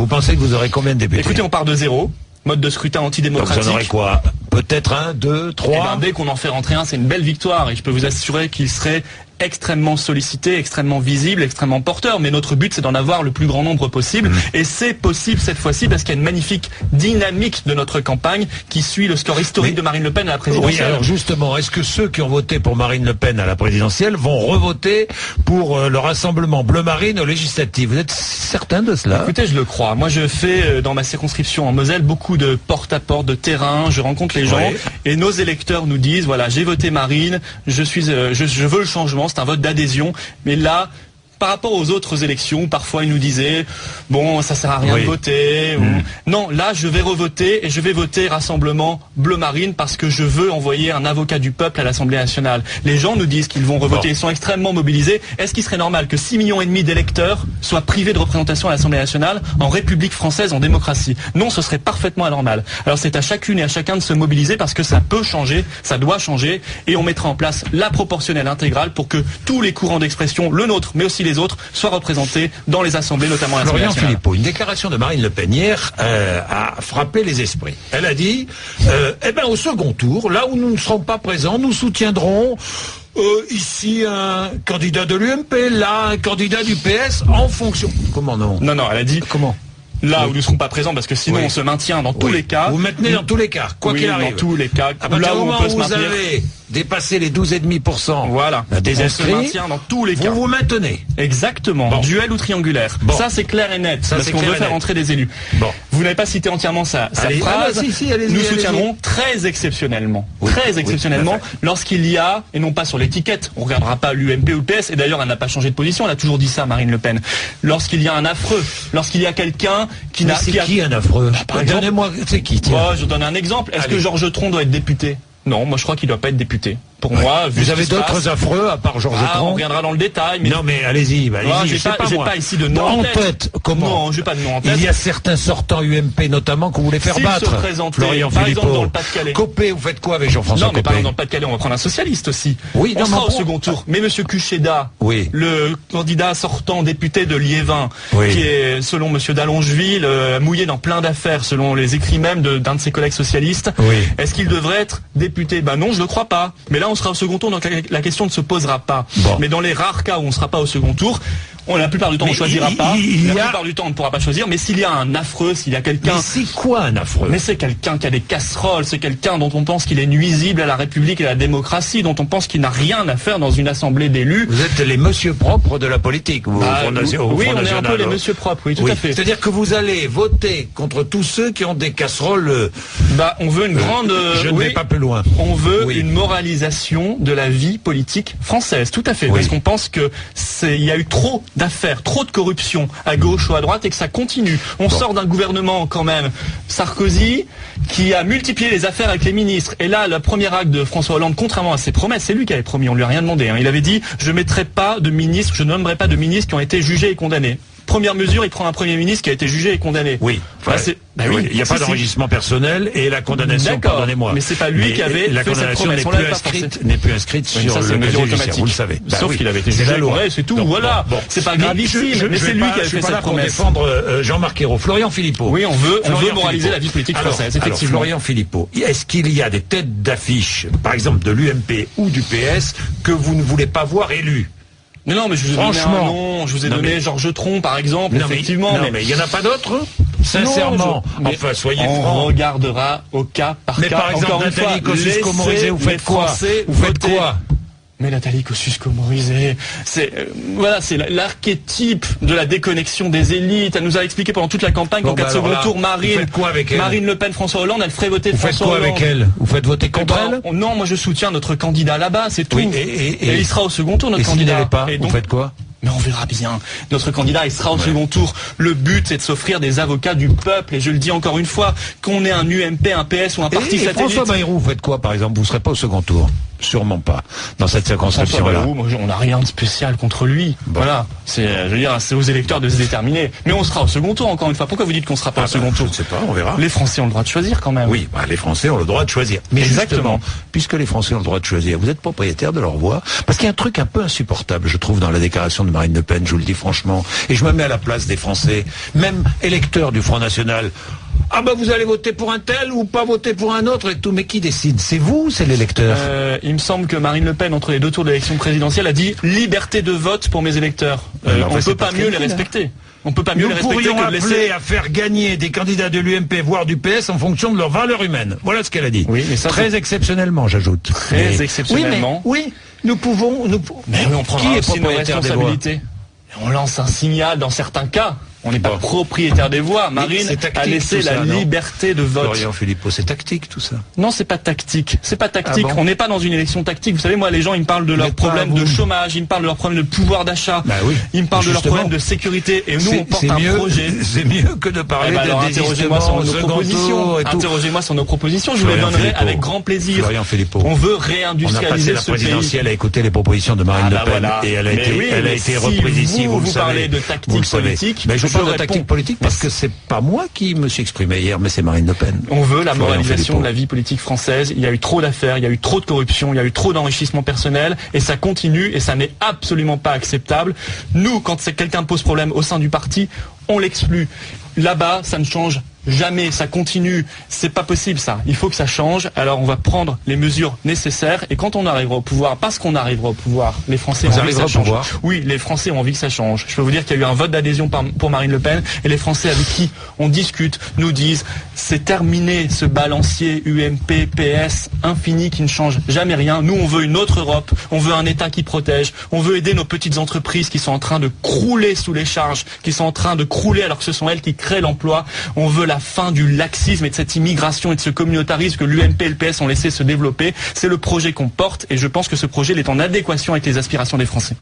Vous pensez que vous aurez combien de députés? Écoutez, on part de 0. Mode de scrutin antidémocratique. Donc vous en aurez quoi? Peut-être 1, 2, 3? Dès qu'on en fait rentrer un, c'est une belle victoire. Et je peux vous assurer qu'il serait extrêmement sollicité, extrêmement visible, extrêmement porteur. Mais notre but, c'est d'en avoir le plus grand nombre possible. Et c'est possible cette fois-ci parce qu'il y a une magnifique dynamique de notre campagne qui suit le score historique de Marine Le Pen à la présidentielle. Oui, alors justement, est-ce que ceux qui ont voté pour Marine Le Pen à la présidentielle vont revoter pour le rassemblement bleu-marine aux législatives? Vous êtes certain de cela? Écoutez, je le crois. Moi, je fais dans ma circonscription en Moselle beaucoup de porte-à-porte, de terrain. Je rencontre les gens et nos électeurs nous disent, voilà, j'ai voté Marine, je veux le changement. C'est un vote d'adhésion, mais là, par rapport aux autres élections, parfois ils nous disaient bon, ça sert à rien de voter. Non, là je vais revoter et je vais voter Rassemblement Bleu Marine parce que je veux envoyer un avocat du peuple à l'Assemblée nationale. Les gens nous disent qu'ils vont revoter, ils sont extrêmement mobilisés. Est-ce qu'il serait normal que 6,5 millions d'électeurs soient privés de représentation à l'Assemblée nationale en République française, en démocratie? Non, ce serait parfaitement anormal. Alors c'est à chacune et à chacun de se mobiliser parce que ça peut changer, ça doit changer, et on mettra en place la proportionnelle intégrale pour que tous les courants d'expression, le nôtre, mais aussi les autres, soient représentés dans les assemblées, notamment à l'Assemblée nationale. Florian Philippot, une déclaration de Marine Le Pen hier a frappé les esprits. Elle a dit, au second tour, là où nous ne serons pas présents, nous soutiendrons ici un candidat de l'UMP, là un candidat du PS, en fonction. Comment non? Non, elle a dit. Comment? Là où nous ne serons pas présents, parce que sinon on se maintient dans tous les cas. Vous maintenez dans tous les cas, quoi qu'il arrive. Dans tous les cas. Là où on peut se maintenir. Vous avez dépassé les 12,5%. Voilà. Des inscrits. On se maintient dans tous les cas. Vous vous maintenez. Exactement. Duel ou triangulaire. Ça c'est clair et net. Parce qu'on veut faire entrer des élus. Vous n'avez pas cité entièrement sa phrase. Nous soutiendrons très exceptionnellement. Très exceptionnellement. Lorsqu'il y a, et non pas sur l'étiquette, on ne regardera pas l'UMP ou le PS, et d'ailleurs elle n'a pas changé de position, elle a toujours dit ça, Marine Le Pen. Lorsqu'il y a un affreux, lorsqu'il y a quelqu'un qui n'a... C'est qui un affreux? Donnez-moi, c'est qui? Je donne un exemple. Est-ce que Georges Tron doit être député? Non, moi je crois qu'il doit pas être député. Pour moi, vous avez d'autres affreux à part Georges Tron? On reviendra dans le détail. Mais... Non, mais allez-y, j'ai pas ici de nom en tête. Comment? Non, j'ai pas de nom en tête. Il y a certains sortants UMP notamment que vous voulez faire battre. Florian par Philippot. exemple dans le Pas-de-Calais. Copé, vous faites quoi avec Jean-François Copé? Non, mais par exemple dans le Pas-de-Calais, on va prendre un socialiste aussi. Oui, on sera au second tour. Mais Monsieur Cucheda, le candidat sortant député de Liévin, qui est, selon Monsieur Dallongeville, mouillé dans plein d'affaires, selon les écrits même d'un de ses collègues socialistes. Est-ce qu'il devrait être député? Non, je ne crois pas. Mais là, on sera au second tour, donc la question ne se posera pas. Mais dans les rares cas où on ne sera pas au second tour, la plupart du temps, on ne choisira pas. La plupart du temps, on ne pourra pas choisir. Mais s'il y a un affreux, s'il y a quelqu'un... Mais c'est quoi un affreux? Mais c'est quelqu'un qui a des casseroles, c'est quelqu'un dont on pense qu'il est nuisible à la République et à la démocratie, dont on pense qu'il n'a rien à faire dans une assemblée d'élus. Vous êtes les monsieur propres de la politique, vous, oui, on est un peu les monsieur propres, oui, tout à fait. C'est-à-dire que vous allez voter contre tous ceux qui ont des casseroles... on veut une grande... je ne vais pas plus loin. On veut une moralisation de la vie politique française, tout à fait. Parce qu'on pense que il y a eu trop d'affaires, trop de corruption à gauche ou à droite et que ça continue. On sort d'un gouvernement quand même, Sarkozy, qui a multiplié les affaires avec les ministres. Et là, le premier acte de François Hollande, contrairement à ses promesses, c'est lui qui avait promis, on lui a rien demandé. Il avait dit, je nommerai pas de ministres qui ont été jugés et condamnés. Première mesure, il prend un Premier ministre qui a été jugé et condamné. Il n'y a pas d'enregistrement personnel et la condamnation, pardonnez-moi. Mais c'est pas lui qui avait la condamnation n'est plus inscrite sur le casier judiciaire, vous le savez. Sauf qu'il avait été jugé, c'est tout, voilà. C'est pas gravissime, mais c'est lui qui avait fait cette promesse. Pour défendre Jean-Marc Ayrault. Florian Philippot. Oui, on veut moraliser la vie politique française, effectivement. Florian Philippot, est-ce qu'il y a des têtes d'affiche, par exemple de l'UMP ou du PS, que vous ne voulez pas voir élus? Non, mais je vous ai donné un nom, je vous ai donné Georges Tron, par exemple, effectivement. Mais il n'y en a pas d'autres? Sincèrement. Enfin, soyez francs. On regardera au cas par cas. Mais par exemple, Nathalie Kosciusko-Morizet, vous faites quoi? Mais Nathalie Kosciusko-Morizet, c'est l'archétype de la déconnexion des élites. Elle nous a expliqué pendant toute la campagne qu'en cas de second tour, Marine Le Pen, François Hollande, elle ferait voter François Hollande. Vous faites quoi avec elle? Vous faites voter contre elle? Non, moi je soutiens notre candidat là-bas, c'est tout. Et il sera au second tour, notre candidat. Et s'il n'avait pas, vous faites quoi? Mais on verra bien. Notre candidat, il sera au second tour. Le but, c'est de s'offrir des avocats du peuple. Et je le dis encore une fois, qu'on ait un UMP, un PS ou un parti satellite. François Bayrou, vous faites quoi, par exemple? Vous ne serez pas au second tour? sûrement pas dans cette circonscription-là. On n'a rien de spécial contre lui. Bon. Voilà, je veux dire, c'est aux électeurs de se déterminer. Mais on sera au second tour, encore une fois. Pourquoi vous dites qu'on sera pas au second tour? Je ne sais pas, on verra. Les Français ont le droit de choisir quand même. Oui, les Français ont le droit de choisir. Mais exactement, puisque les Français ont le droit de choisir, vous êtes propriétaire de leur voix. Parce qu'il y a un truc un peu insupportable, je trouve, dans la déclaration de Marine Le Pen, je vous le dis franchement, et je me mets à la place des Français, même électeurs du Front National. Ah ben vous allez voter pour un tel ou pas voter pour un autre et tout, mais qui décide? C'est vous, c'est l'électeur? Il me semble que Marine Le Pen, entre les deux tours de l'élection présidentielle, a dit liberté de vote pour mes électeurs. On ne peut pas mieux les respecter. On peut pas mieux les respecter que de laisser... appeler à faire gagner des candidats de l'UMP, voire du PS, en fonction de leur valeur humaine. Voilà ce qu'elle a dit. Oui, mais ça, très exceptionnellement, j'ajoute. Très exceptionnellement. Oui, nous pouvons... Mais oui, on prendra aussi nos responsabilités. On lance un signal dans certains cas. On n'est pas propriétaire des voix. Marine a laissé la liberté de vote. Florian Philippot, c'est tactique tout ça? Non, c'est pas tactique. C'est pas tactique. On n'est pas dans une élection tactique. Vous savez, moi, les gens, ils me parlent de leurs problèmes de chômage, ils me parlent de leurs problèmes de pouvoir d'achat, ils me parlent de leurs problèmes de sécurité. Et nous, on porte un projet. C'est mieux que de parler de interrogez-moi sur nos propositions. Interrogez-moi sur nos propositions. Je vous les donnerai avec grand plaisir. Florian Philippot. On veut réindustrialiser ce pays. On a passé la présidentielle à écouter les propositions de Marine Le Pen et elle a été reprise ici, vous le savez. Vous parlez de tactique politique. Mais je parle de tactique politique parce que c'est pas moi qui me suis exprimé hier, mais c'est Marine Le Pen. On veut la moralisation de la vie politique française. Il y a eu trop d'affaires, il y a eu trop de corruption, il y a eu trop d'enrichissement personnel et ça continue et ça n'est absolument pas acceptable. Nous, quand quelqu'un pose problème au sein du parti, on l'exclut. Là-bas, ça ne change jamais, ça continue. C'est pas possible ça. Il faut que ça change. Alors on va prendre les mesures nécessaires et quand on arrivera au pouvoir, parce qu'on arrivera au pouvoir, les Français ont envie que ça change. Oui, les Français ont envie que ça change. Je peux vous dire qu'il y a eu un vote d'adhésion pour Marine Le Pen et les Français avec qui on discute nous disent c'est terminé ce balancier UMP, PS infini qui ne change jamais rien. Nous on veut une autre Europe, on veut un État qui protège, on veut aider nos petites entreprises qui sont en train de crouler sous les charges, qui sont en train de crouler alors que ce sont elles qui créent l'emploi. On veut la fin du laxisme et de cette immigration et de ce communautarisme que l'UMP et le PS ont laissé se développer. C'est le projet qu'on porte et je pense que ce projet il est en adéquation avec les aspirations des Français.